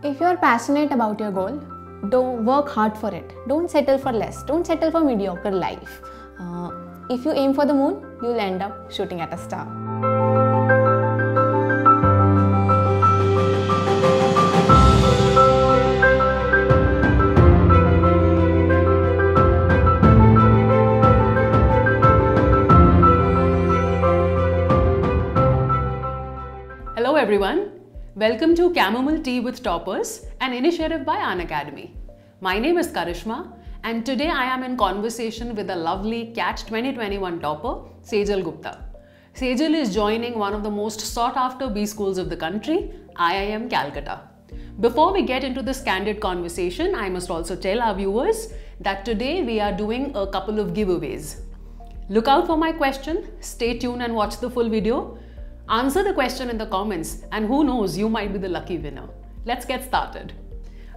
If you are passionate about your goal, don't work hard for it. Don't settle for less. Don't settle for mediocre life. If you aim for the moon, you'll end up shooting at a star. Hello everyone, welcome to Chamomile Tea with Toppers, an initiative by Unacademy. My name is Karishma and today I am in conversation with the lovely CAT 2021 topper, Sejal Gupta. Sejal is joining one of the most sought after B schools of the country, IIM Calcutta. Before we get into this candid conversation, I must also tell our viewers that today we are doing a couple of giveaways. Look out for my question, stay tuned and watch the full video. Answer the question in the comments and who knows, you might be the lucky winner. Let's get started.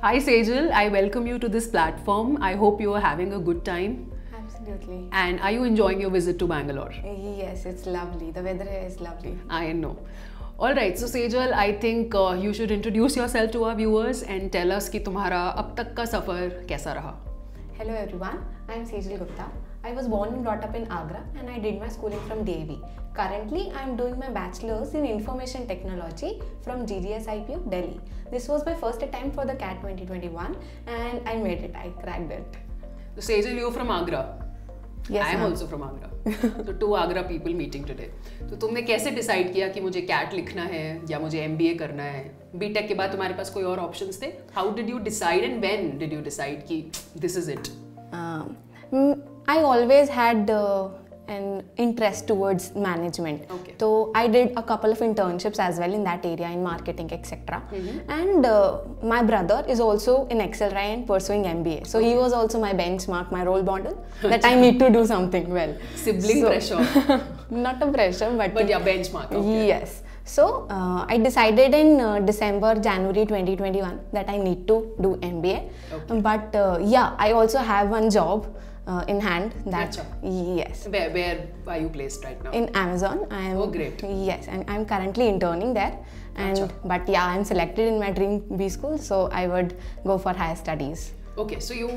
Hi Sejal, I welcome you to this platform. I hope you are having a good time. Absolutely. And are you enjoying your visit to Bangalore? Yes, it's lovely. The weather here is lovely. I know. Alright, so Sejal, I think you should introduce yourself to our viewers and tell us कि तुम्हारा अब तक का सफर कैसा रहा? Hello everyone, I am Sejal Gupta. I was born and brought up in Agra and I did my schooling from DAV. Currently, I am doing my bachelor's in information technology from GGSIPU, Delhi. This was my first attempt for the CAT 2021 and I made it. I cracked it. So Sejal, you're from Agra. Yes, I am also from Agra. So two Agra people meeting today. तो तुमने कैसे decide किया कि मुझे CAT लिखना है या मुझे MBA करना है? BTech के बाद तुम्हारे पास कोई और options थे? How did you decide and when did you decide कि this is it? I always had an interest towards management. Okay. So I did a couple of internships as well in that area in marketing, etc. And my brother is also in XLRI and pursuing MBA. So he was also my benchmark, my role model that I need to do something well. Sibling pressure. Not a pressure, but yeah, benchmark. Okay. Yes. So I decided in January 2021 that I need to do MBA. Okay. But yeah, I also have one job in hand. That yes. Where are you placed right now? In Amazon. I am. Oh, great. Yes, and I'm currently interning there. And but yeah, I'm selected in my dream B school, so I would go for higher studies. Okay, so you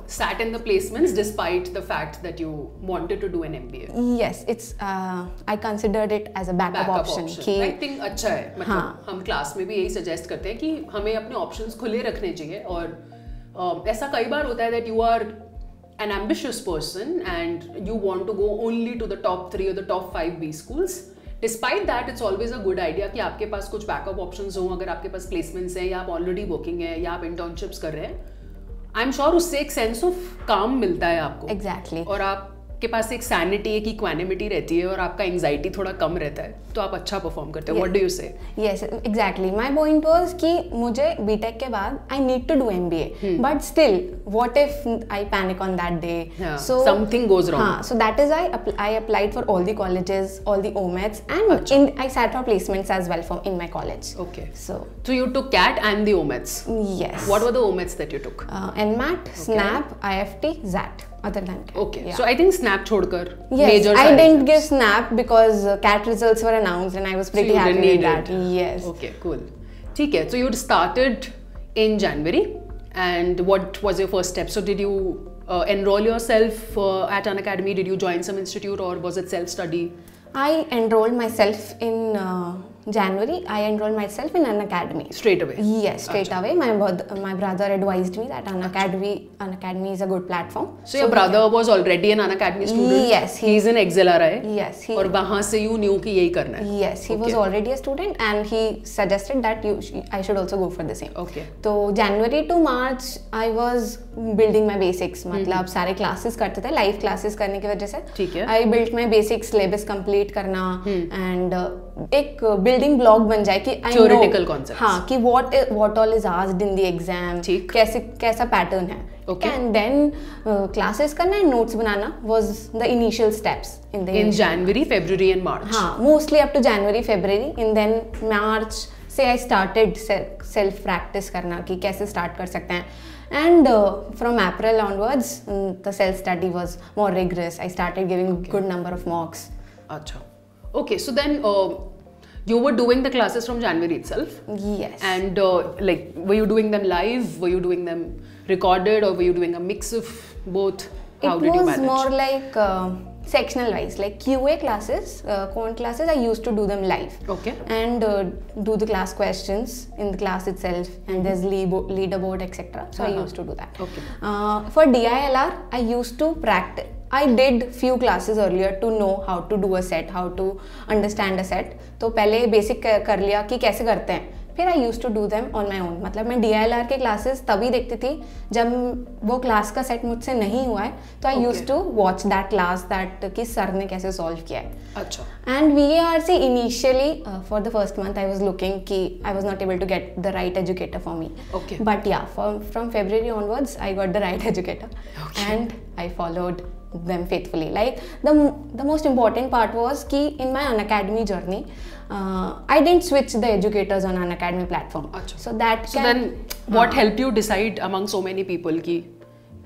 sat in the placements despite the fact that you wanted to do an MBA. Yes, it's I considered it as a backup option. I think अच्छा है. मतलब हम class में भी यही suggest करते हैं कि हमें अपने ऑप्शंस खुले रखने चाहिए और ऐसा कई बार होता है that you are an ambitious person and you want to go only to the top 3 or the top 5 B schools. Despite that, it's always a good idea कि आपके पास कुछ backup options हो, अगर आपके पास placements हैं या आप already working हैं या आप internships कर रहे हैं. I'm sure उससे एक sense of calm मिलता है आपको. Exactly. और आपके पास एक sanity, एक equanimity रहती है और आपका anxiety थोड़ा कम रहता है, तो आप अच्छा perform करते हैं. What do you say? Yes, exactly. My point was कि मुझे BTech के बाद I need to do MBA. But still, what if I panic on that day? Yeah, so something goes wrong. So that is why I applied for all the colleges, all the OMETs, and I sat for placements as well in my college. Okay. So you took CAT and the OMETs. Yes. What were the OMETs that you took? NMAT, SNAP, IFT, ZAT. Other than CAT. Okay. Yeah. So I think SNAP छोड़कर yes, major I didn't exams. give SNAP because CAT results were announced and I was pretty happy with that. Yes. Okay, cool. ठीक है. So you started in January and what was your first step? So did you enroll yourself at Unacademy? Did you join some institute or was it self-study? I enrolled myself in January. I enrolled myself in Unacademy. Straight away? Yes, straight away. My brother advised me that Unacademy is a good platform. So your brother was already an Unacademy student? Yes. He's in XLRI? Yes. और वहाँ से you knew कि यही करना है? Yes, he was already a student and he suggested that I should also go for the same. Okay. So January to March I was building my basics. मतलब सारे classes करते थे, live classes करने की वजह से. ठीक है. I built my basics, syllabus complete करना and एक building block बन जाए कि I know theoretical concepts. हाँ कि what all is asked in the exam. ठीक. कैसा pattern है. Okay. And then classes करना and notes banana was the initial steps in January, February and March. हाँ, mostly up to January, February, and then March से I started self practice करना कि कैसे start कर सकते हैं. And from April onwards, the self study was more rigorous. I started giving good number of mocks. अच्छा. Okay, so then You were doing the classes from January itself? Yes. And like, were you doing them live? Were you doing them recorded, or were you doing a mix of both? How did you manage? It was more like sectional wise, like QA classes, quant classes, I used to do them live. Okay. And do the class questions in the class itself, and there's leaderboard, etc. So I used to do that. Okay. For DILR, I used to practice. I did few classes earlier to know how to do a set, how to understand a set. तो पहले basic कर लिया कि कैसे करते हैं. फिर I used to do them on my own. मतलब मैं DILR के classes तभी देखती थी जब वो class का set मुझसे नहीं हुआ है, तो I used to watch that class that कि सर ने कैसे solve किया है. अच्छा. And VARC initially for the first month I was looking कि I was not able to get the right educator for me. Okay. But yeah, from February onwards I got the right educator. Okay. And I followed them faithfully. Like the most important part was कि in my Unacademy journey, I didn't switch the educators on Unacademy platform. Achha. So that so then what helped you decide among so many people कि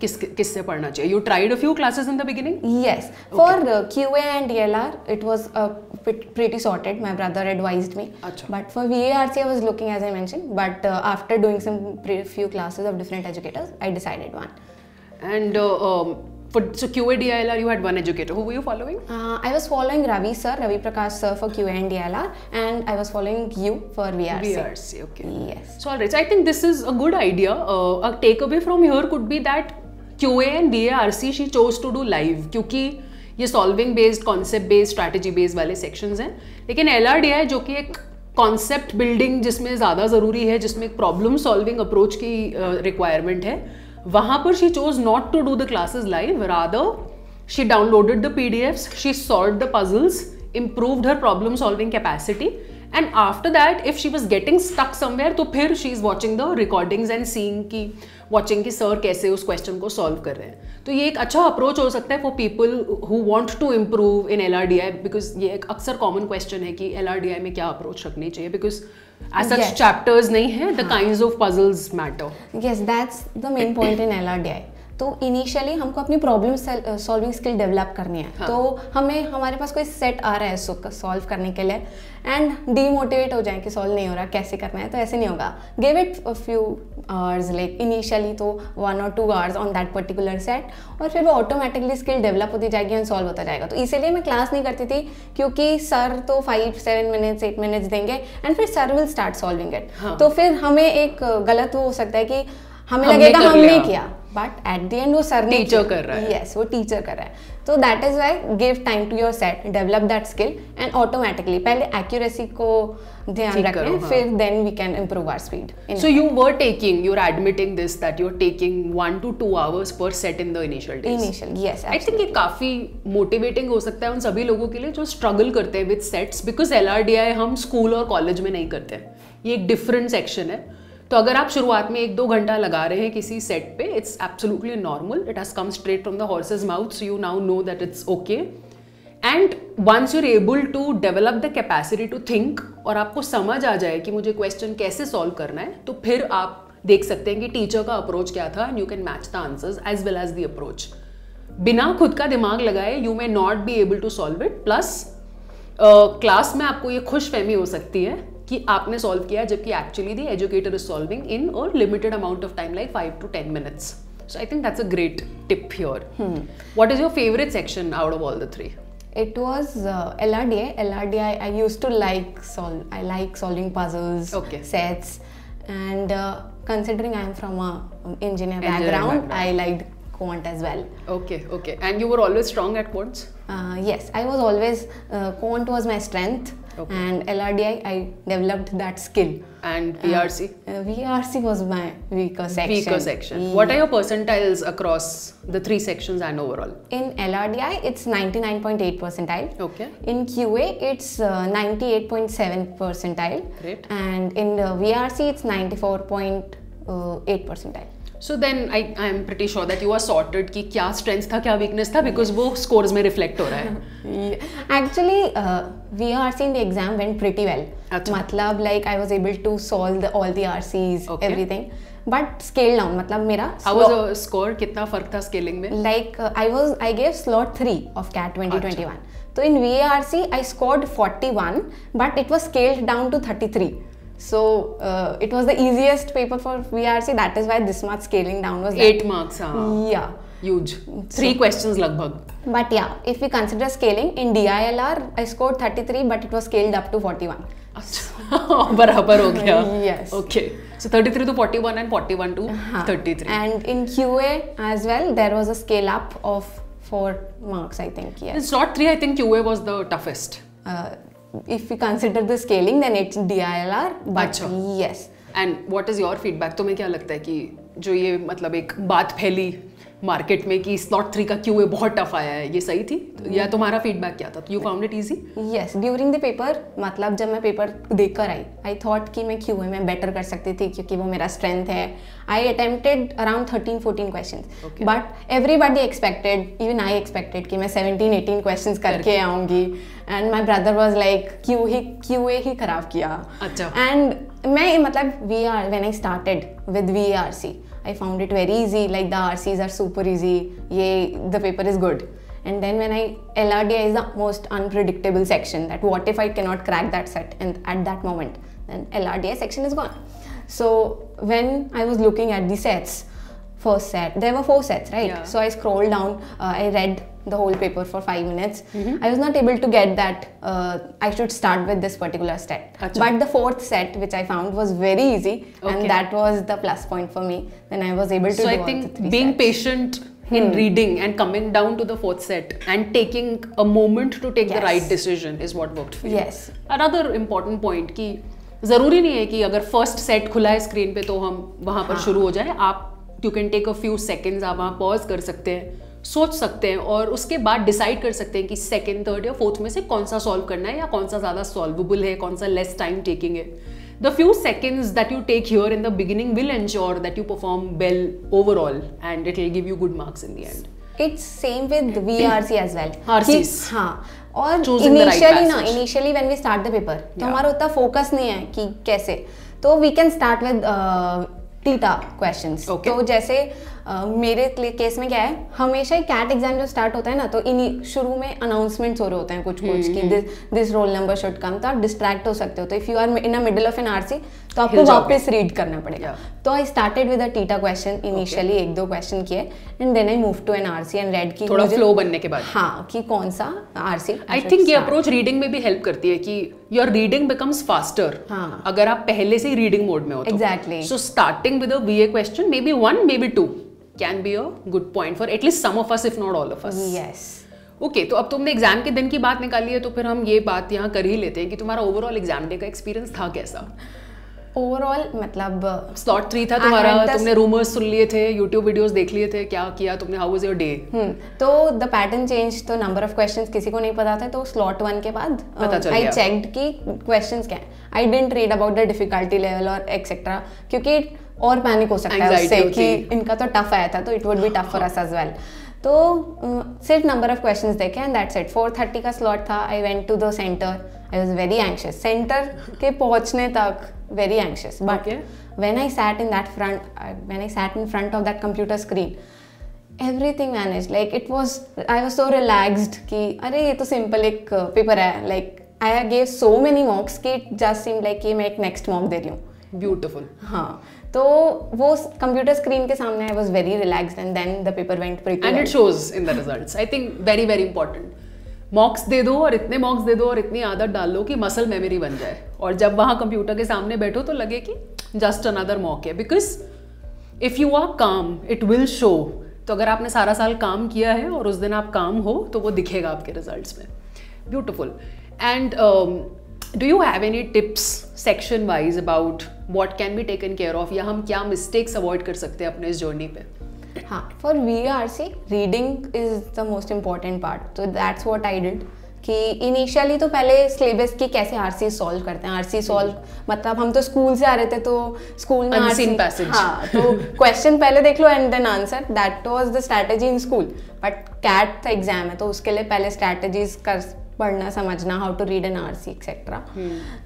किससे पढ़ना चाहिए? You tried a few classes in the beginning? Yes. For QA and DLR, it was pretty sorted. My brother advised me. Achha. But for VARC, I was looking, as I mentioned. But after doing some few classes of different educators, I decided one. And so QA DILR, you had one educator. Who were you following? I was following Ravi Prakash sir for QA and DLR, and I was following you for VRC. VRC, okay. Yes. So alright, so I think this is a good idea. A takeaway from here could be that QA and VARC she chose to do live क्योंकि ये solving based, concept based, strategy based वाले sections हैं. लेकिन LRDI जो कि एक concept building जिसमें ज़्यादा ज़रूरी है, जिसमें एक problem solving approach की requirement है, वहाँ पर she chose not to do the classes live. Rather, she downloaded the PDFs, she solved the puzzles, improved her problem solving capacity, and after that, if she was getting stuck somewhere, तो फिर she is watching the recordings and seeing कि sir कैसे उस question को solve कर रहे हैं. तो ये एक अच्छा approach हो सकता है for people who want to improve in LRDI, because ये एक अक्सर common question है कि LRDI में क्या approach रखनी चाहिए, because as such chapters नहीं है, the kinds of puzzles matter. Yes, that's the main point in LRDI. तो इनिशियली हमको अपनी प्रॉब्लम सॉल्विंग स्किल डेवलप करनी है. हाँ. तो हमारे पास कोई सेट आ रहा है सॉल्व करने के लिए एंड डीमोटिवेट हो जाए कि सॉल्व नहीं हो रहा, कैसे करना है, तो ऐसे नहीं होगा. Give it a few hours, like initially तो 1 or 2 hours on that particular set, और फिर वो ऑटोमेटिकली स्किल डेवलप होती जाएगी एंड सॉल्व होता जाएगा. तो इसीलिए मैं क्लास नहीं करती थी, क्योंकि सर तो 5-7 minutes 8 minutes देंगे एंड फिर sir will start solving it. तो फिर हमें एक गलत हो सकता है कि हमें लगेगा हमने किया, बट एट द एंड वो सर ने टीचर कर रहा है. यस, वो टीचर कर रहा है. तो that is why give time to your set, develop that skill and automatically पहले एक्यूरेसी को ध्यान रखें, फिर then we can improve our speed. So you were taking, you are admitting this that you are taking 1 to 2 hours per set in the initial days. Yes, I think ये काफी motivating हो सकता है उन सभी लोगों के लिए जो स्ट्रगल करते हैं विद सेट्स, बिकॉज LRDI हम स्कूल और कॉलेज में नहीं करते हैं. ये एक डिफरेंट सेक्शन है. तो अगर आप शुरुआत में 1-2 घंटा लगा रहे हैं किसी सेट पे, it's absolutely normal. It has come straight from the horse's mouth, so you now know that it's okay. And once you are able to develop the capacity to think, और आपको समझ आ जाए कि मुझे क्वेश्चन कैसे solve करना है, तो फिर आप देख सकते हैं कि टीचर का अप्रोच क्या था, and you can match the answers as well as the approach. बिना खुद का दिमाग लगाए you may not be able to solve it. Plus class में आपको ये खुश फहमी हो सकती है कि आपने सॉल्व किया, जबकि actually the educator is solving in a limited amount of time, like 5 to 10 minutes. So I think that's a great tip here. What is your favorite section out of all the 3? It was LRDI. LRDI, I used to like solving puzzles, sets, and considering I am from a engineer background, I liked quant as well. Okay. And you were always strong at quants? Yes, I was always, quant was my strength. Okay. And LRDI, I developed that skill. And VRC? VRC was my weaker section. Yeah. What are your percentiles across the 3 sections and overall? In LRDI, it's 99.8 percentile. Okay. In QA, it's 98.7 percentile. Great. And in VRC, it's 94.8 percentile. So then I am pretty sure that you are sorted कि क्या strength था क्या weakness था because वो scores में reflect हो रहा है. Actually, VRC in the exam went pretty well. अच्छा. मतलब like I was able to solve all the RCs, everything. But scale down, मतलब मेरा. How was the score? कितना फर्क था scaling में? Like I gave slot 3 of CAT 2021. So in VARC I scored 41, but it was scaled down to 33. So it was the easiest paper for VRC. That is why this much scaling down was 8 marks. Yeah. Huge. 3 questions लगभग. But yeah, if we consider scaling in DILR, I scored 33, but it was scaled up to 41. अच्छा बराबर हो गया. Yes. Okay. So 33 to 41 and 41 to 33. And in QA as well, there was a scale up of 4 marks, I think. Yes. In slot 3, I think QA was the toughest. If we consider the scaling, then it's DILR. But अच्छा. yes. And what is your feedback? तुम्हें क्या लगता है कि जो ये मतलब एक बात फैली मार्केट में कि स्लॉट 3 का QA बहुत टफ आया है, ये सही थी या तुम्हारा फीडबैक क्या था? You found it easy? Yes, during the paper, मतलब जब मैं पेपर देख कर आई थॉट कि मैं QA में बेटर कर सकती थी क्योंकि वो मेरा स्ट्रेंथ है. आई attempted around 13-14 questions, but everybody expected, even I expected कि मैं 17-18 क्वेश्चंस करके आऊँगी. And my brother was like QA ही खराब किया. अच्छा. एंड मैं मतलब when I started with VARC, I found it very easy, like the RCs are super easy, the paper is good. And then when LRDI is the most unpredictable section, that what if I cannot crack that set, and at that moment, then LRDI section is gone. So when I was looking at the sets, first set, there were 4 sets, right? Yeah. So I scrolled down, I read the whole paper for 5 minutes. I was not able to get that I should start with this particular set. Achha. But the 4th set which I found was very easy, and that was the plus point for me. Then I was able to do all the 3 sets. So I think being patient in reading and coming down to the 4th set and taking a moment to take the right decision is what worked for you. Yes. Another important point कि ज़रूरी नहीं है कि अगर first set खुला है screen पे तो हम वहाँ पर शुरू हो जाए. आप you can take a few seconds, आप वहाँ pause कर सकते हैं, सोच सकते हैं और उसके बाद डिसाइड कर सकते हैं कि सेकंड, थर्ड या फोर्थ में से कौन सा सॉल्व करना है या कौन सा ज़्यादा सॉल्वेबल है, कौन सा लेस टाइम टेकिंग है. The few seconds that you take here in the beginning will ensure that you perform well overall and it will give you good marks in the end. It's same with VRC as well. RCs. हाँ. और initially when we start the paper, तो हमारा उतना focus नहीं है कि कैसे. तो we can start with TITA questions. तो जैसे मेरे केस में क्या है, हमेशा ही कैट एग्जाम जो स्टार्ट होता है ना, तो शुरू में अनाउंसमेंट्स हो रहे होते हैं कुछ कि this roll number should come, तो आप डिस्ट्रैक्ट हो सकते हो. तो if you are in a middle of an RC तो आपको वापस रीड करना पड़ेगा. तो I started with a TITA question initially, 1-2 question किए, and then I move to an RC and read की थोड़ा फ्लो बनने के बाद. हाँ, कि कौन सा आरसी. आई थिंक ये अप्रोच रीडिंग में भी हेल्प करती है कि योर रीडिंग बिकम्स फास्टर अगर आप पहले से ही रीडिंग मोड में हो. Exactly. So starting with a VA question, may be 1 may be 2 can be a good point for at least some of us if not all of us. Yes. Okay, तो अब तुमने exam के दिन की बात निकाली है तो फिर हम ये बात यहाँ कर ही लेते हैं कि तुम्हारा ओवरऑल एग्जाम डे का एक्सपीरियंस था कैसा? ओवरऑल मतलब स्लॉट 3 था तुम्हारा, तुमने रूमर्स सुन लिए थे, यूट्यूब वीडियोस देख लिए थे, क्या किया तुमने, हाउ वाज योर डे? तो द पैटर्न चेंज, तो नंबर ऑफ क्वेश्चंस किसी को नहीं पता था, तो स्लॉट 1 के बाद आई चेक्ड कि क्वेश्चंस क्या है. I didn't read about the difficulty level और एक्सेट्रा, क्योंकि और पैनिक हो सकता है उससे कि इनका तो टफ आया था तो it would be tough for us as well. तो सिर्फ नंबर ऑफ क्वेश्चंस देखे एंड दैट्स इट. 4:30 का स्लॉट था. I went to the centre. I was very anxious centre के पहुंचने तक, very anxious, but when I sat in front of that computer screen, everything vanished. Like I was so relaxed कि अरे ये तो simple एक paper है. Like I gave so many mocks कि it just seemed like कि मैं एक next mock दे रही हूँ. Beautiful. हाँ, तो वो computer screen के सामने I was very relaxed and then the paper went pretty well. And it shows in the results. I think very very important. मॉक्स दे दो और इतने मॉक्स दे दो और इतनी आदत डाल दो कि मसल मेमोरी बन जाए और जब वहाँ कंप्यूटर के सामने बैठो तो लगे कि जस्ट अनदर मॉक है. बिकॉज इफ़ यू आर काम इट विल शो. तो अगर आपने सारा साल काम किया है और उस दिन आप काम हो तो वो दिखेगा आपके रिजल्ट्स में. Beautiful. And do you have any tips section wise about what can be taken care of, या हम क्या मिस्टेक्स अवॉइड कर सकते हैं अपने इस जर्नी पे? हाँ, for VRC, reading is the most important part. So that's what I did. कि इनिशियली तो पहले सिलेबस की कैसे आरसी सॉल्व करते हैं। आरसी सॉल्व मतलब हम तो स्कूल से आ रहे थे, तो स्कूल में Unseen passage. हाँ, तो क्वेश्चन पहले देख लो and then answer, that was the strategy in school. But CAT exam है तो उसके लिए पहले स्ट्रैटेजीज कर पढ़ना समझना, how to read an RC etcetera,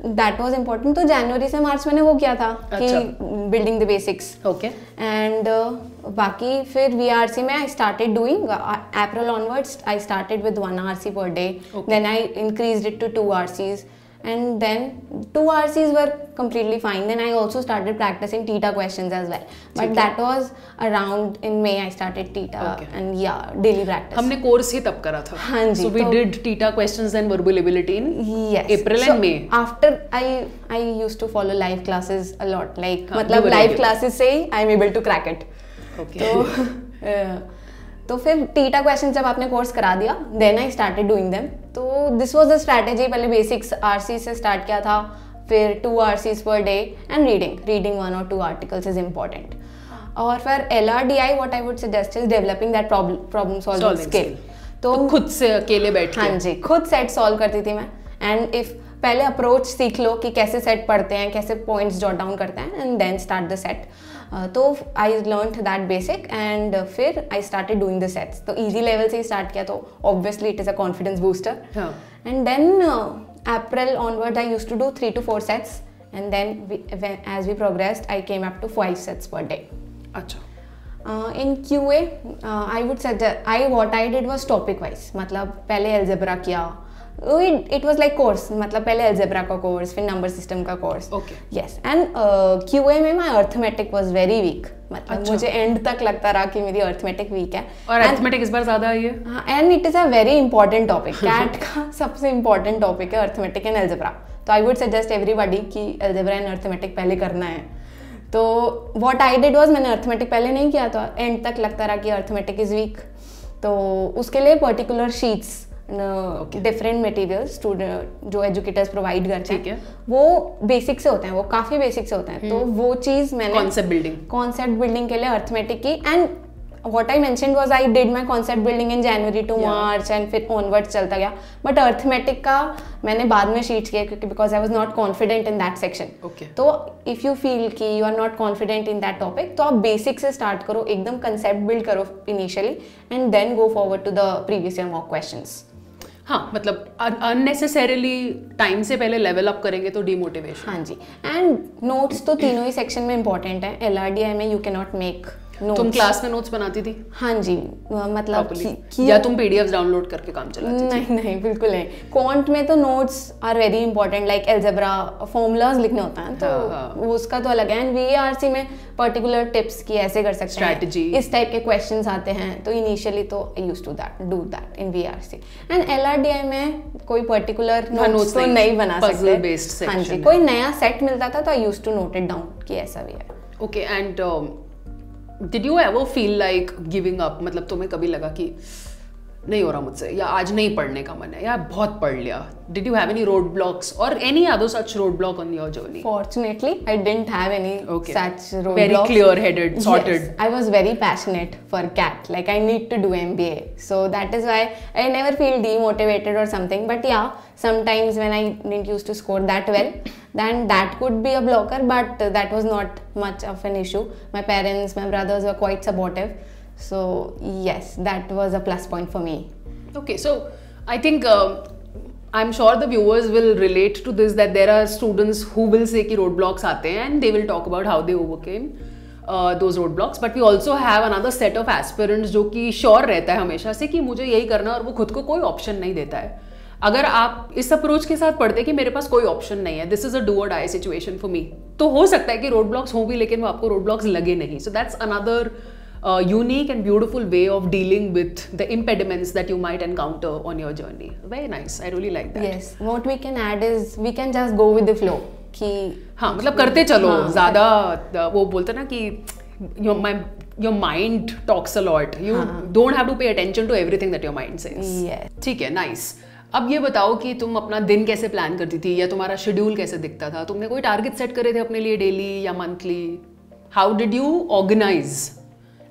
that was important. तो जनवरी से मार्च मैंने वो किया था कि building the basics. Okay. And बाकी फिर वीआरसी में I started doing April onwards, I started with 1 RC पर day, then I increased it to 2 RCs, and then 2 RCs were completely fine. Then I also started practicing TETA questions as well, but that was around in May I started TETA. And yeah, daily practice. हमने course ही तब करा था। हाँ जी, so we did TETA questions and verbal ability in April and May. After I used to follow live classes a lot, like मतलब live classes से ही I'm able to crack it. Okay. तो फिर theta question जब आपने course करा दिया, then I started doing them. तो this was the strategy. पहले बेसिक्स आरसी से स्टार्ट किया था, फिर 2 RCs पर day and reading 1 or 2 articles is important. और फिर LRDI what I would suggest is developing that problem solving skill. तो खुद से अकेले बैठ के, हाँ जी, खुद सेट सॉल्व करती थी मैं। एंड इफ पहले अप्रोच सीख लो कि कैसे सेट पढ़ते हैं, कैसे पॉइंट्स जॉट डाउन करते हैं, and then start the set. तो I learn that basic and फिर I started doing the sets. तो इजी लेवल से ही स्टार्ट किया, तो obviously it is a confidence booster. And then April onward I used to do 3 to 4 sets, and then as we progressed I came up to 5 sets per day. अच्छा। In QA I would suggest what I did was topic wise। मतलब पहले algebra किया, it was like course, मतलब पहले algebra का course, फिर number system का course. Yes. And QA में माई अर्थमेटिक वॉज वेरी वीक। मतलब मुझे एंड तक लगता रहा कि मेरी अर्थमेटिक वीक है, और अर्थमेटिक इस बार ज्यादा आई है। हाँ, and it is a very important topic. CAT का सबसे इंपॉर्टेंट टॉपिक है अर्थमेटिक एंड अलजेब्रा। तो आई वुड सजेस्ट एवरीबॉडी कि अलजेब्रा एंड अर्थमेटिक पहले करना है। तो व्हाट आई डिड वाज, मैंने अर्थमेटिक पहले नहीं किया, तो एंड तक लगता रहा कि अर्थमेटिक इज वीक। तो उसके लिए पर्टिकुलर शीट्स, डिफरेंट मटेरियल्स जो एजुकेटर्स प्रोवाइड करते हैं, वो बेसिक से होते हैं, वो काफ़ी बेसिक से होते हैं। तो वो चीज़ मैंने कॉन्सेप्ट बिल्डिंग के लिए अर्थमेटिक की। And what I mentioned was I did my concept building in January to March and फिर onwards चलता गया। But arithmetic का मैंने बाद में शीट्स किया क्योंकि because I was not confident in that section। तो if you feel कि you are not confident in that topic, तो आप basic से start करो, एकदम concept build करो initially and then go forward to the previous year mock questions। हाँ, मतलब unnecessarily टाइम से पहले लेवल अप करेंगे तो डिमोटिवेशन। हाँ जी। एंड नोट्स तो तीनों ही सेक्शन में इंपॉर्टेंट है। LRDI में you can not make notes. तुम क्लास में नोट्स बनाती थी? हाँ जी, मतलब या तुम पीडीएफ डाउनलोड करके काम चलाती थी? नहीं नहीं, बिल्कुल नहीं। क्वांट में तो notes are very important, like algebra formulas लिखने होता है, तो उसका तो अलग है। एंड वीआरसी में पर्टिकुलर टिप्स की ऐसे कर सकते हैं, स्ट्रैटेजी, इस टाइप के क्वेश्चंस आते हैं। तो इनिशियली तो I used to do that in VRC. And LRDI में कोई पर्टिकुलर नोट्स तो नहीं बना सकते। हाँ जी, कोई नया सेट मिलता था तो I used to note it down कि ऐसा भी है। Okay. And did you ever feel like giving up? मतलब तुम्हें कभी लगा कि नहीं हो रहा मुझसे, या आज नहीं पढ़ने का मन है, या बहुत पढ़ लिया? Did you have any roadblocks or any other such roadblock on your journey? Fortunately, I didn't have any such roadblocks. Very clear-headed, sorted. Yes, I was very passionate for CAT. Like I need to do MBA, so that is why I never feel demotivated or something. But yeah, sometimes when I didn't used to score that well, then that could be a blocker. But that was not much of an issue. My parents, my brothers were quite supportive. So yes, that was a plus point for me. Okay, so I think I'm sure the viewers will relate to this, that there are students who will say कि roadblocks आते हैं and they will talk about how they overcame those roadblocks. But we also have another set of aspirants जो कि sure रहता है हमेशा से कि मुझे यही करना, और वो खुद को कोई option नहीं देता है। अगर आप इस अप्रोच के साथ पढ़ते कि मेरे पास कोई ऑप्शन नहीं है, दिस इज अ डू और डाई सिचुएशन फॉर मी, तो हो सकता है कि रोड ब्लॉक्स हों भी लेकिन वो आपको रोड ब्लॉक्स लगे नहीं। So that's another unique and beautiful way of dealing with the impediments that you might encounter on your journey. Very nice. I really like that. Yes. What we can add is we can just go with the flow. कि हाँ, मतलब करते चलो, ज़्यादा वो बोलते ना कि your mind talks a lot. You don't have to pay attention to everything that your mind says. Yes. ठीक है, nice. अब ये बताओ कि तुम अपना दिन कैसे प्लान करती थी, या तुम्हारा शेड्यूल कैसे दिखता था? तुमने कोई टारगेट सेट करे थे अपने लिए डेली या monthly? How did you organize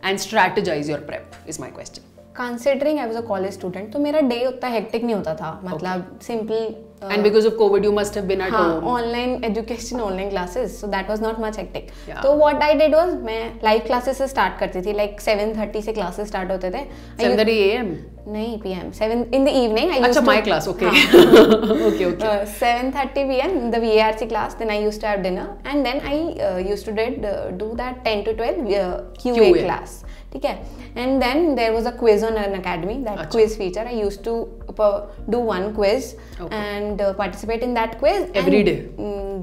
and strategize your prep is my question. Considering I was a college student, तो मेरा डे उतना हेक्टिक नहीं होता था, मतलब simple. And because of COVID, you must have been at home. Online education, online classes, so that was not much hectic. Yeah. तो what I did was, मैं live classes से स्टार्ट करती थी, लाइक 7:30 से क्लासेस स्टार्ट होते थे. 7:30 AM? नहीं, PM, 7 in the evening. अच्छा, my class, okay. Okay, okay. 7:30 PM, the VARC class, then I used to have dinner, and then I used to do that 10 to 12 QA class. ठीक है. And then there was a quiz on Unacademy, that quiz feature. I used to do one quiz and participate in that quiz. Every day?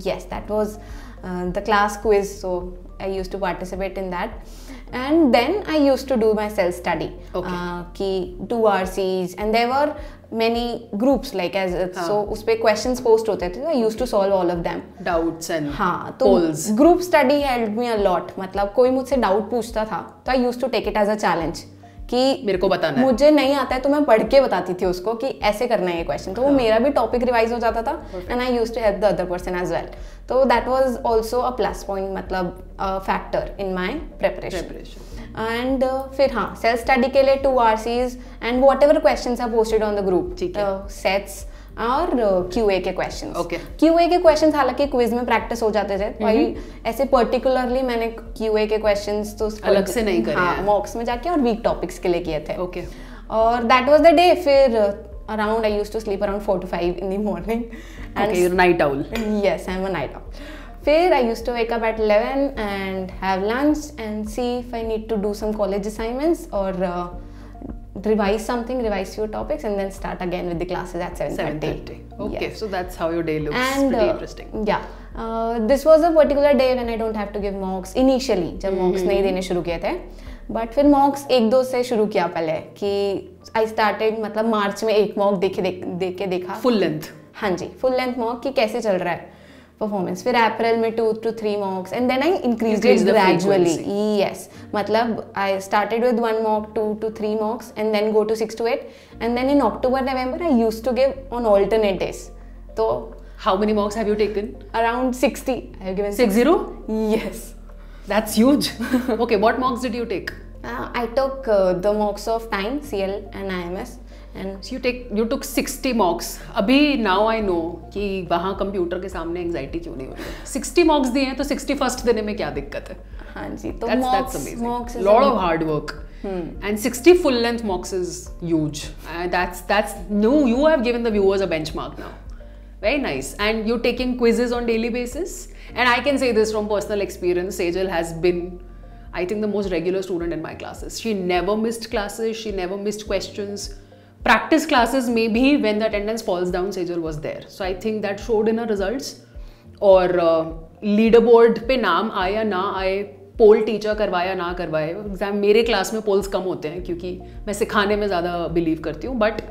Yes, that was the class quiz, so I used to participate in that. And then I used to do my self-study. कि 2 RCs, and there were many groups like as so उस पे questions post होते थे. I used to solve all of them. Doubts and polls. Group study helped me a lot. मतलब कोई मुझसे doubt पूछता था तो I used to take it as a challenge कि मेरे को बताना है, मुझे नहीं आता है तो मैं पढ़ के बताती थी उसको कि ऐसे करना है ये क्वेश्चन, तो वो मेरा भी टॉपिक रिवाइज हो जाता था. And I used to help the other person as well. तो that was also a plus point, मतलब factor in my preparation. And फिर हाँ, सेल्फ स्टडी के लिए 2 RCs and whatever questions are posted on the group, sets और QA के questions. QA के questions हालांकि क्विज में प्रैक्टिस हो जाते थे, तो ऐसे पर्टिकुलरली मैंने QA के क्वेश्चंस तो अलग से नहीं करे, हाँ, मॉक्स में जाके और वीक टॉपिक्स के लिए किए थे. और दैट वाज द डे. फिर around I used to sleep around 4 to 5 in the morning. Okay, you're a night owl. Yes, I'm a night owl. Then I used to wake up at 11 and have lunch and see if I need to do some college assignments or revise few topics, and then start again with the classes at 7:30. Okay, yes. So that's how your day looks. And, pretty interesting. Yeah. This was a particular day when I don't have to give mocks initially, जब mocks नहीं देने शुरू किए थे. But फिर मॉक्स 1-2 से शुरू किया पहले कि आई स्टार्टेड, मतलब मार्च में एक मॉक देख के देखा फुल लेंथ. हाँ जी, फुल लेंथ मॉक कि कैसे चल रहा है परफॉर्मेंस. फिर अप्रैल में 2 to 3 mocks and then I increased it gradually. Yes, मतलब I started with 1 mock, 2 to 3 mocks and then go to 6 to 8, and then in October, November I used to give on alternate days. So how many mocks have you taken? Around 60. I have given 60? Yes. That's huge. Okay, what mocks did you take? I took the mocks of time, CL and IMS. And so you took 60 mocks. अभी now I know कि वहाँ computer के सामने anxiety क्यों नहीं हो रही है. 60 मॉक्स दिए हैं तो 61st देने में क्या दिक्कत है? हाँ जी, तो that's amazing. Lot of hard work. And 60 full length mocks is huge. That's no, you have given the viewers a benchmark now. Very nice. And you're taking quizzes on daily basis. And I can say this from personal experience. Sejal has been, I think, the most regular student in my classes. She never missed classes. She never missed questions. Practice classes, maybe when the attendance falls down, Sejal was there. So I think that showed in her results. और leaderboard पे नाम आए या ना आए, पोल teacher करवाया ना करवाए, एग्जाम मेरे क्लास में पोल्स कम होते हैं क्योंकि मैं सिखाने में ज़्यादा बिलीव करती हूँ, बट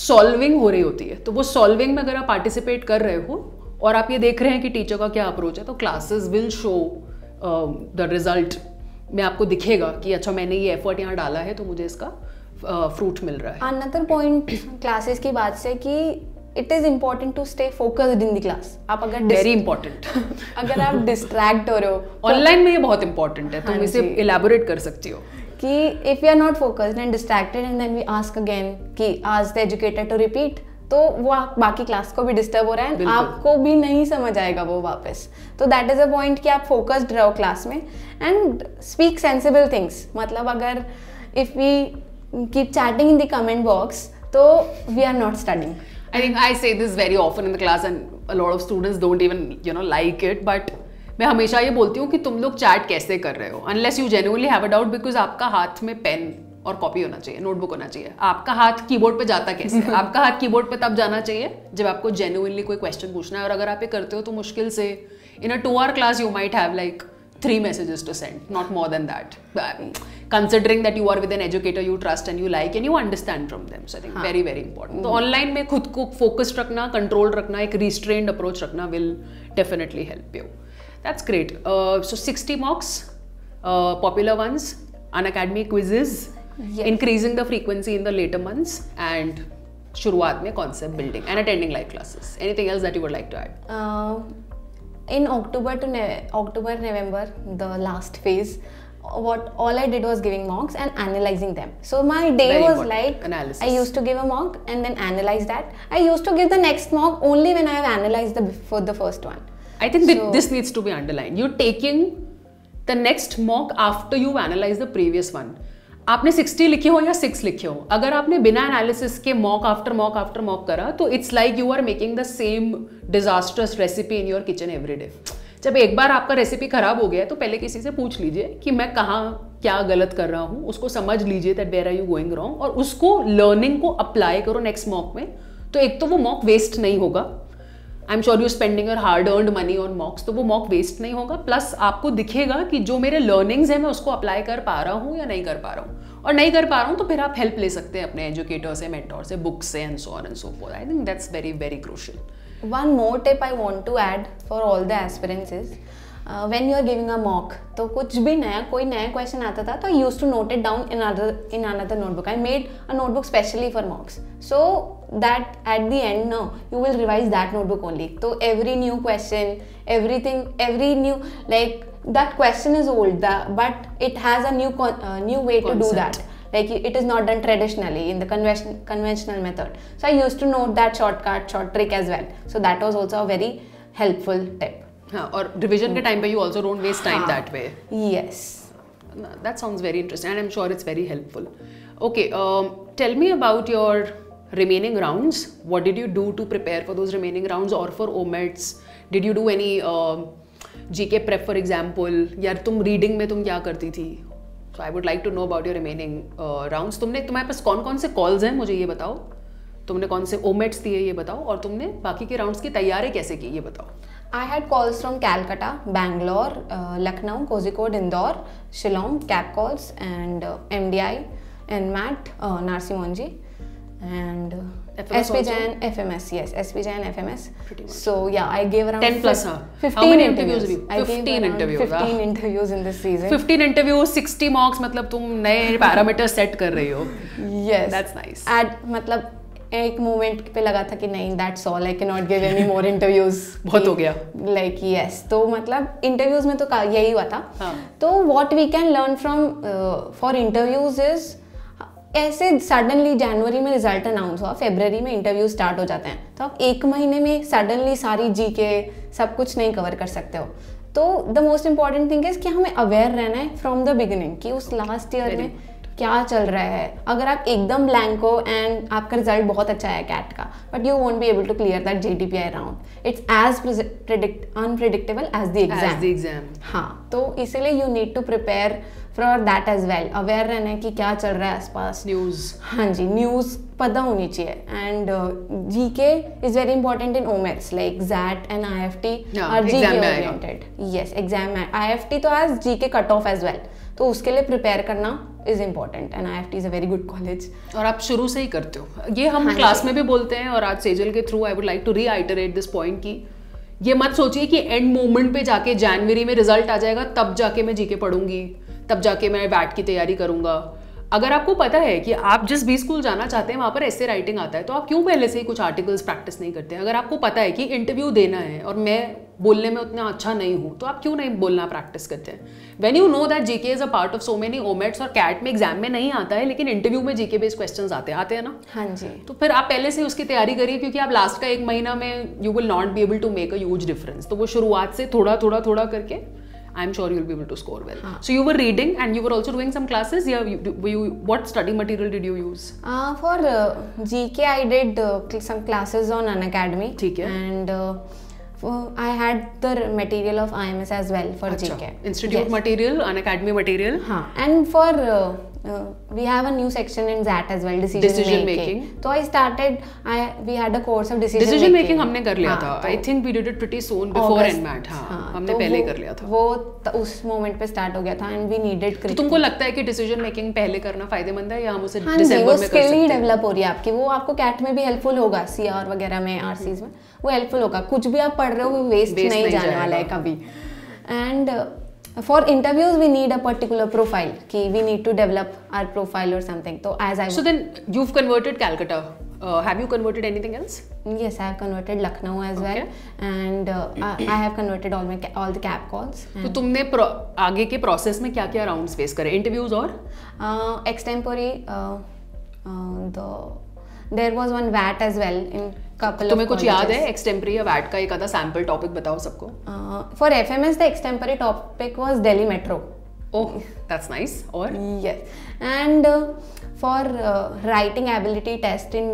सॉल्विंग हो रही होती है. तो वो सॉल्विंग में अगर आप पार्टिसिपेट कर रहे हो और आप ये देख रहे हैं कि टीचर का क्या अप्रोच है, तो classes will show the result में आपको दिखेगा कि अच्छा मैंने ये एफर्ट यहाँ डाला है तो मुझे इसका फ्रूट मिल रहा है. अनदर पॉइंट क्लासेस की बात से कि it is important to stay focused in the class. आप अगर वेरी इंपॉर्टेंट अगर आप डिस्ट्रैक्ट हो रहे हो, ऑनलाइन में ये बहुत इंपॉर्टेंट है, तुम इसे इलेबोरेट कर सकती हो कि if you are not focused and distracted and then we ask again कि आज द एजुकेटर टू रिपीट, तो वो बाकी क्लास को भी डिस्टर्ब हो रहा है, आपको भी नहीं समझ आएगा वो वापस. तो दैट इज अ पॉइंट कि आप फोकस्ड रहो क्लास में एंड स्पीक सेंसिबल थिंग्स. मतलब अगर if we keep chatting in the comment box तो we are not studying. I think I say this very often in the class and a lot of students don't even like it, but मैं हमेशा ये बोलती हूँ कि तुम लोग chat कैसे कर रहे हो, unless you genuinely have a doubt, because आपका हाथ में पेन और कॉपी होना चाहिए, नोटबुक होना चाहिए. आपका हाथ कीबोर्ड पे जाता कैसे है? आपका हाथ कीबोर्ड पे तब जाना चाहिए जब आपको genuinely कोई क्वेश्चन पूछना है. और अगर आप ये करते हो तो मुश्किल से in a 2-hour class you might have like 3 messages to send, not more than that. Considering that you are with an educator you trust and you like and you understand from them. So I think very very important. तो online में खुद को focused रखना, control रखना, एक restrained approach रखना will definitely help you. That's great. So 60 mocks, popular ones, Unacademy quizzes, increasing the frequency in the later months, and शुरुआत में concept building and attending live classes. Anything else that you would like to add? In October, November, the last phase, what all I did was giving mocks and analyzing them. So my day Very was important. like Analysis. I used to give a mock and then analyze that. I used to give the next mock only when I have analyzed the first one. I think that this needs to be underlined. You're taking the next mock after you've analyzed the previous one. आपने 60 लिखे हो या 6 लिखे हो, अगर आपने बिना analysis के mock after mock after mock करा तो it's like you are making the same disasters recipe in your kitchen every day. जब एक बार आपका रेसिपी खराब हो गया तो पहले किसी से पूछ लीजिए कि मैं कहाँ क्या गलत कर रहा हूँ, उसको समझ लीजिए that where are you going wrong, और उसको लर्निंग को अप्लाई करो नेक्स्ट मॉक में. तो एक तो वो मॉक वेस्ट नहीं होगा. I am sure you spending your hard earned money on मॉक्स, तो वो मॉक वेस्ट नहीं होगा. प्लस आपको दिखेगा कि जो मेरे लर्निंग्स हैं मैं उसको अप्लाई कर पा रहा हूँ या नहीं कर पा रहा हूँ, और नहीं कर पा रहा हूँ तो फिर आप हेल्प ले सकते हैं अपने एजुकेटर से, मेंटोर से, बुक से and so on and so fourth. I think that's very very crucial. One more tip I want to add for all the aspirants is when you are giving a mock, तो कुछ भी नया कोई नया question आता था तो I used to note it down in another notebook. I made a notebook specially for mocks so that at the end now you will revise that notebook only. So every new question, everything, every new like that question is old, but it has a new way to do that. Like it is not done traditionally in the conventional method. So I used to note that short trick as well. So that was also a very helpful tip. हाँ, और revision के time पे you also don't waste time that way. Yes. That sounds very interesting and I'm sure it's very helpful. Okay, tell me about your remaining rounds. What did you do to prepare for those remaining rounds or for OMETs? Did you do any GK prep for example? या तुम reading में तुम क्या करती थी? So I would like to know about your remaining rounds. तुम्हारे पास कौन कौन से calls हैं मुझे ये बताओ. तुमने कौन से OMETs दिए ये बताओ, और तुमने बाकी के rounds की तैयारी कैसे की ये बताओ. I had calls from Calcutta, Bangalore, Lucknow, Kozhikode, Indore, Shillong, CAP calls, and MDI, NMAT, Narsi Monji, and SPJ and FMS. Yes, SPJ and FMS. Pretty much. So yeah, I gave around 10 plus. 15 How many interviews. I 15 interviews. 15 interviews in this season. 15 interviews, 60 marks. मतलब तुम नए parameters set कर रही हो. Yes. That's nice. मतलब एक moment पे लगा था कि नहीं that's all, I can not give any more interviews. बहुत हो गया. लाइक यस, तो मतलब इंटरव्यूज में तो यही हुआ था. तो what we can learn from for interviews is ऐसे सडनली जनवरी में रिजल्ट अनाउंस हुआ, फरवरी में इंटरव्यू स्टार्ट हो जाते हैं, तो आप एक महीने में सडनली सारी जीके सब कुछ नहीं कवर कर सकते हो. तो the most important thing is कि हमें अवेयर रहना है फ्रॉम द बिगिनिंग कि उस लास्ट ईयर में क्या चल रहा है. अगर आप एकदम ब्लैंक हो एंड आपका रिजल्ट बहुत अच्छा है कैट का, but you won't be able to clear that JDPI round, it's as unpredictable as the exam. हाँ, तो इसीलिए you need to prepare for that as well. Aware रहना है कि क्या चल रहा है आसपास, न्यूज़. हाँ जी, न्यूज़ पता होनी चाहिए. And GK is very important in OMETs like ZAT and IFT are GK oriented. Yes, exam में IFT तो as GK cut off as well, तो उसके लिए प्रिपेयर करना is important and IFT is a very good college. और आप शुरू से ही करते हो ये, हम क्लास में भी बोलते हैं, और आज सेजल के through I would like to reiterate this point कि ये मत सोचिए कि एंड मोमेंट पे जाके जनवरी में रिजल्ट आ जाएगा तब जाके मैं GK पढ़ूंगी, तब जाके मैं बैट की तैयारी करूंगा. अगर आपको पता है कि आप जिस भी स्कूल जाना चाहते हैं वहाँ पर ऐसे राइटिंग आता है, तो आप क्यों पहले से ही कुछ आर्टिकल्स प्रैक्टिस नहीं करते हैं? अगर आपको पता है कि इंटरव्यू देना है और मैं बोलने में उतना अच्छा नहीं हूँ, तो आप क्यों नहीं बोलना प्रैक्टिस करते हैं? When you know that GK is a part of so many OMETs, और कैट में एग्जाम में नहीं आता है लेकिन इंटरव्यू में GK बेस्ड क्वेश्चंस आते हैं ना. हाँ जी. तो फिर आप पहले से उसकी तैयारी करिए, क्योंकि आप लास्ट का एक महीना में you will not be able to make a huge difference. तो वो शुरुआत से थोड़ा करके I'm sure you'll be able to score well. So you were reading and you were also doing some classes. Yeah, what study material did you use? For GK, I did some classes on Unacademy. ठीक है. And I had the material of IMS as well for GK. Institute material, Unacademy material. हाँ. And for we have a new section in ZAT as well, decision making. So I started. We had a course of decision making. हमने कर लिया था. I think we did it pretty soon before NMAT. हाँ, हमने पहले कर लिया था. वो उस मोमेंट पे स्टार्ट हो गया था and we needed. तो तुमको लगता है कि decision making पहले करना फायदेमंद है, या हम उसे दिसंबर में कर सकते हैं? स्किल ही डेवलप हो रही है आपकी, वो आपको कैट में भी हेल्पफुल होगा, CR वगैरह में, RCs में वो हेल्पफुल होगा. कुछ भी आप पढ़ रहे हो वो वेस्ट नहीं जाने वाला है कभी. And for interviews we need a particular profile कि we need to develop our profile or something. So as I so then you've converted Calcutta Have you converted anything else? Yes, I have converted Lucknow as well, and I have converted all the cab calls. तो तुमने आगे के process में क्या क्या rounds face करे, interviews और extempore, there was one VAT as well in couple तुम्हें of कुछ याद colleges. है एक्सटेम्परी या वैट का एक आधा सैम्पल टॉपिक बताओ सबको. For FMS, the extempore topic was Delhi Metro. Oh, that's nice. और Yes, and for writing ability test in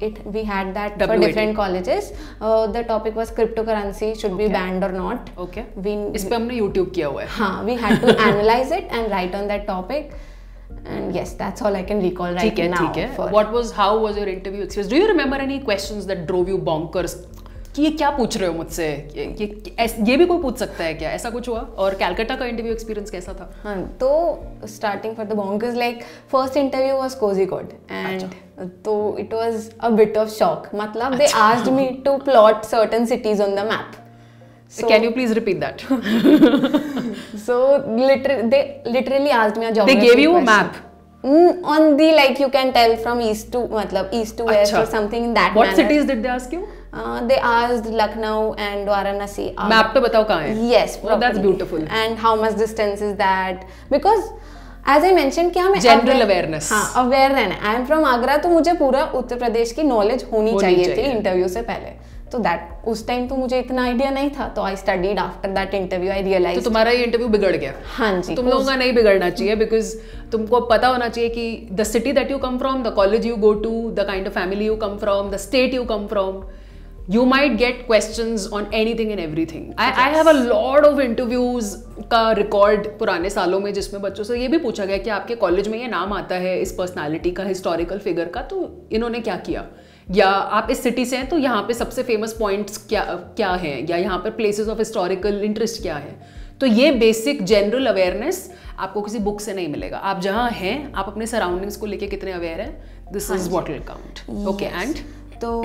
it, we had that for WAT. different colleges. The topic was cryptocurrency should be banned or not. okay. We इस पे हमने YouTube किया हुआ है. हाँ, we had to analyze it and write on that topic. And yes, that's all I can recall right ठीक है, now. ठीक है. How was your interview experience? Do you remember any questions that drove you bonkers? कि ये क्या पूछ रहे हो मुझसे, ये भी कोई पूछ सकता है क्या, ऐसा कुछ हुआ? और कैलकाटा का इंटरव्यू एक्सपीरियंस कैसा था? हाँ, तो starting for the bonkers, like first interview was Kozhikode, and so it was a bit of shock. मतलब they asked me to plot certain cities on the map. So, Can you please repeat that? So they literally asked me a geography They gave you a question. map. On the, like, you can tell from east to west or something in that What manner. cities did they ask you? They asked Lucknow and Varanasi. Map पे बताओ कहाँ है? Yes, Oh, that's properly. beautiful. And how much distance is that? Because as I mentioned कि हमें General awareness. हाँ, aware रहना है. I am from Agra, तो मुझे पूरा उत्तर प्रदेश की knowledge होनी चाहिए थी इंटरव्यू से पहले. तो that उस टाइम तो मुझे इतना आइडिया नहीं था, तो I studied after that interview. I realized. तो तुम्हारा ये इंटरव्यू बिगड़ गया. हाँ जी. तुम लोगों का नहीं बिगड़ना चाहिए, because तुमको पता होना चाहिए कि the city that you come from, the college you go to, the kind of family you come from, the state you come from, you might get questions on anything and everything. I have a lot of interviews का record पुराने सालों में जिसमें बच्चों से ये भी पूछा गया कि आपके कॉलेज में ये नाम आता है इस पर्सनालिटी का, हिस्टोरिकल फिगर का, तो इन्होंने क्या किया, या आप इस सिटी से हैं तो यहाँ पे सबसे फेमस पॉइंट्स क्या हैं, या यहाँ पर प्लेसेस ऑफ हिस्टोरिकल इंटरेस्ट क्या है. तो ये बेसिक जनरल अवेयरनेस आपको किसी बुक से नहीं मिलेगा. आप जहाँ हैं, आप अपने सराउंडिंग्स को लेके कितने अवेयर हैं, this is what will count. Okay. And तो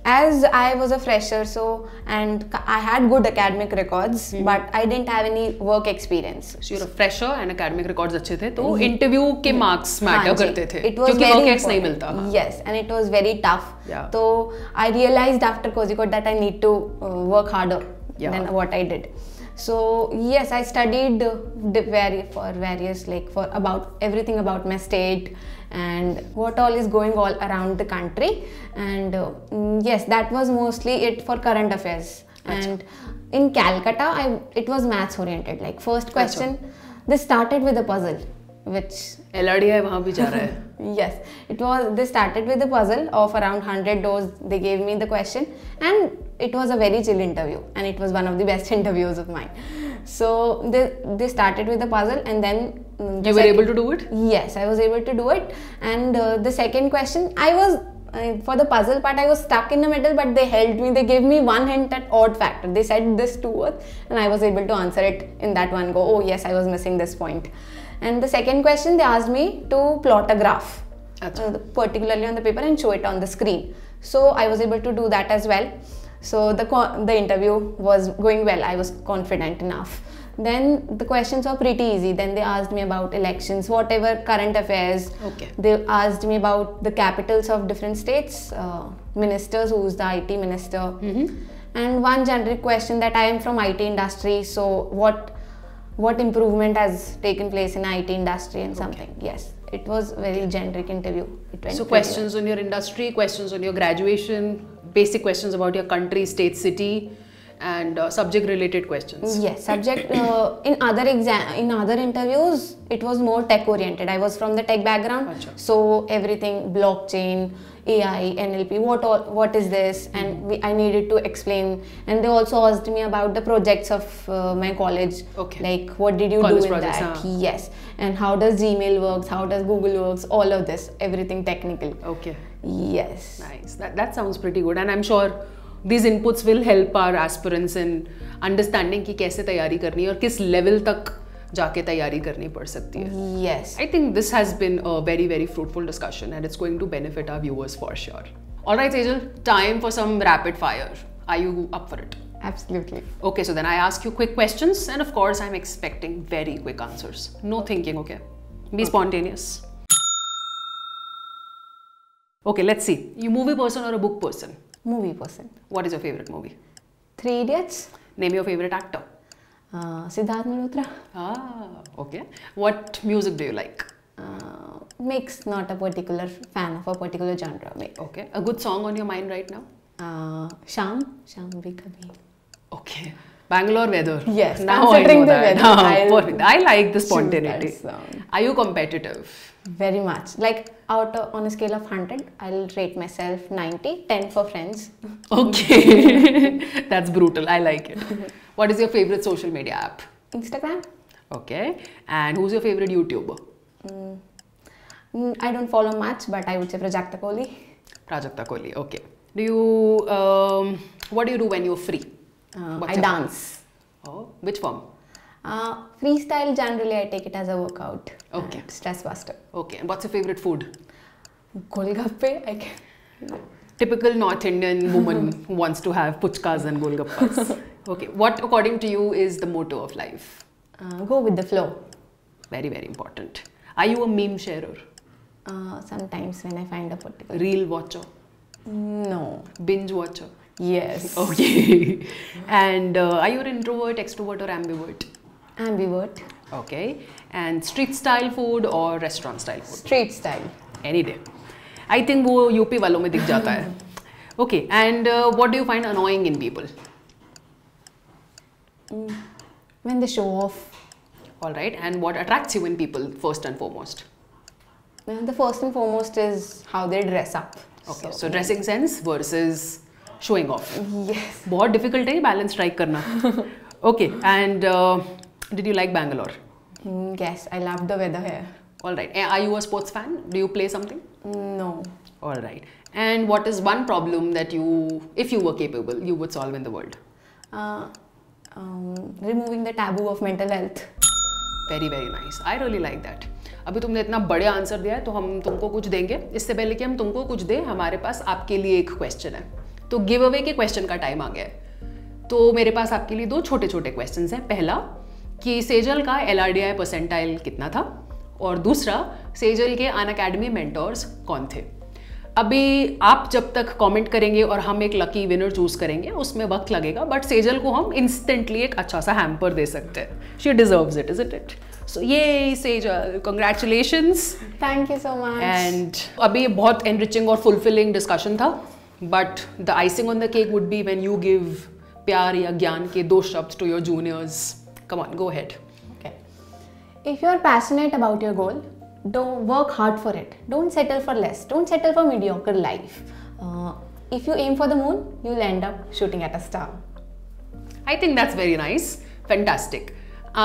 as I was a fresher, so and I had good academic records, but I didn't have any work experience. So you're a fresher and academic records अच्छे थे, तो interview के marks matter करते थे, it was क्योंकि very work ex नहीं important. मिलता. Yes, and it was very tough. Yeah. So I realized after Kozhikode that I need to work harder than what I did. So yes, I studied for various, like, for about everything about my state and what all is going all around the country, and yes, that was mostly it for current affairs. And in Calcutta, it was maths oriented. Like first question, they started with a puzzle, which LRD है वहाँ भी जा रहा है. yes, they started with a puzzle of around 100 doors. They gave me the question, and it was a very chill interview, and it was one of the best interviews of mine. So they started with the puzzle, and then you were able to do it? Yes, I was able to do it. And the second question, I was for the puzzle part, I was stuck in the middle, but they helped me. They gave me one hint at odd factor. They said this 2 words, and I was able to answer it in that one go. Oh yes, I was missing this point. And the second question, they asked me to plot a graph, particularly on the paper, and show it on the screen. So I was able to do that as well. So the interview was going well. I was confident enough. Then the questions were pretty easy. Then they asked me about elections, whatever current affairs. Okay. They asked me about the capitals of different states, ministers, who's the IT minister, and one generic question that I am from IT industry. So what improvement has taken place in IT industry and something. Yes, it was very generic interview. It went so questions on your industry, questions on your graduation, basic questions about your country, state, city, and subject related questions. Yes, subject in other interviews it was more tech oriented. I was from the tech background, so everything blockchain, AI, NLP, what is this, and I needed to explain. And they also asked me about the projects of my college, like what did you college do in projects, that? Yes, and how does Gmail works, how does Google works, all of this, everything technical. Okay. Yes. Nice. That sounds pretty good, and I'm sure these inputs will help our aspirants in understanding कि कैसे तैयारी करनी है और किस level तक जाके तैयारी करनी पड़ सकती है. Yes. I think this has been a very, very fruitful discussion, and it's going to benefit our viewers for sure. All right, Sejal, time for some rapid fire. Are you up for it? Absolutely. Okay, so then I ask you quick questions, and of course I'm expecting very quick answers. No thinking, okay? Be spontaneous. Okay, let's see. You movie person or a book person? Movie person. What is your favorite movie? 3 Idiots. Name your favorite actor. Siddharth Malhotra. Ah, okay. What music do you like? Mix, not a particular fan of a particular genre. Mix. Okay. A good song on your mind right now? Sham Bhi Kabhi. Okay. Bangalore weather. Yes, Now considering I know the that. weather, Perfect. I like the choose spontaneity. that song. Are you competitive? Very much. Like on a scale of 100, I'll rate myself 90, 10 for friends. Okay. That's brutal. I like it. What is your favorite social media app? Instagram. Okay. And who's your favorite YouTuber? I don't follow much, but I would say Prajakta Kohli. Prajakta Kohli. Okay. Do you, what do you do when you're free? I dance. Oh, which form? Freestyle, generally I take it as a workout. Okay. Stress buster. Okay. And what's your favorite food? Golgappe, I can. Typical North Indian woman who wants to have puchkas and golgappas. Okay. What, according to you, is the motto of life? Go with the flow. Very, very important. Are you a meme sharer? Sometimes when I find a particular. Reel watcher? No. Binge watcher? Yes. Okay. And are you an introvert, extrovert or ambivert? Ambivert. Okay. And street style food or restaurant style food? Street style. Any day. I think वो UP वालों में दिख जाता है. Okay. And what do you find annoying in people? When they show off. All right. And what attracts you in people first and foremost? The first and foremost is how they dress up. Okay. So dressing sense versus showing off. Yes. बहुत difficult है balance strike करना. Okay. And did you like Bangalore? Yes, I love the weather here. All right. Are you a sports fan? Do you play something? No. All right. And what is one problem that you, if you were capable, you would solve in the world? Removing the taboo of mental health. Very, very nice. I really like that. अभी तुमने इतना बड़े answer दिया है तो हम तुमको कुछ देंगे. इससे पहले कि हम तुमको कुछ दें, हमारे पास आपके लिए एक क्वेश्चन है. तो गिव अवे के क्वेश्चन का टाइम आ गया है. तो मेरे पास आपके लिए 2 छोटे-छोटे क्वेश्चंस हैं. पहला कि सेजल का LRDI परसेंटाइल कितना था? और दूसरा, सेजल के अनअकैडमी मेंटर्स कौन थे? अभी आप जब तक कमेंट करेंगे और हम एक लकी विनर चूज करेंगे, उसमें वक्त लगेगा, बट सेजल को हम इंस्टेंटली एक अच्छा सा हैम्पर दे सकते हैं. She deserves it, isn't it? So ये Sejal, congratulations. Thank you so much. And अभी बहुत एनरिचिंग और फुलफिलिंग डिस्कशन था, but the icing on the cake would be when you give प्यार या ज्ञान के 2 शब्द to your juniors. Come on, go ahead. If you are passionate about your goal, don't work hard for it. Don't settle for less. Don't settle for mediocre life. If you aim for the moon, you'll end up shooting at a star. I think that's very nice. Fantastic.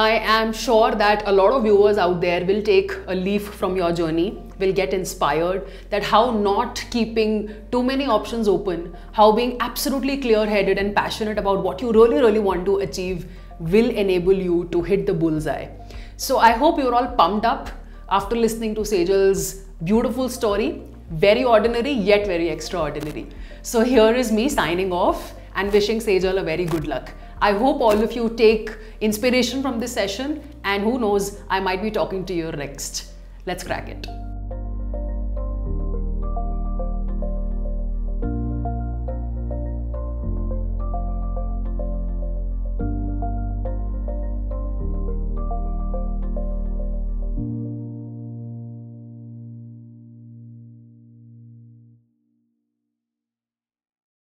I am sure that a lot of viewers out there will take a leaf from your journey, will get inspired that how not keeping too many options open, how being absolutely clear-headed and passionate about what you really want to achieve will enable you to hit the bullseye. So I hope you're all pumped up after listening to Sejal's beautiful story. Very ordinary yet very extraordinary. So here is me signing off and wishing Sejal a very good luck. I hope all of you take inspiration from this session, and who knows, I might be talking to you next. Let's crack it.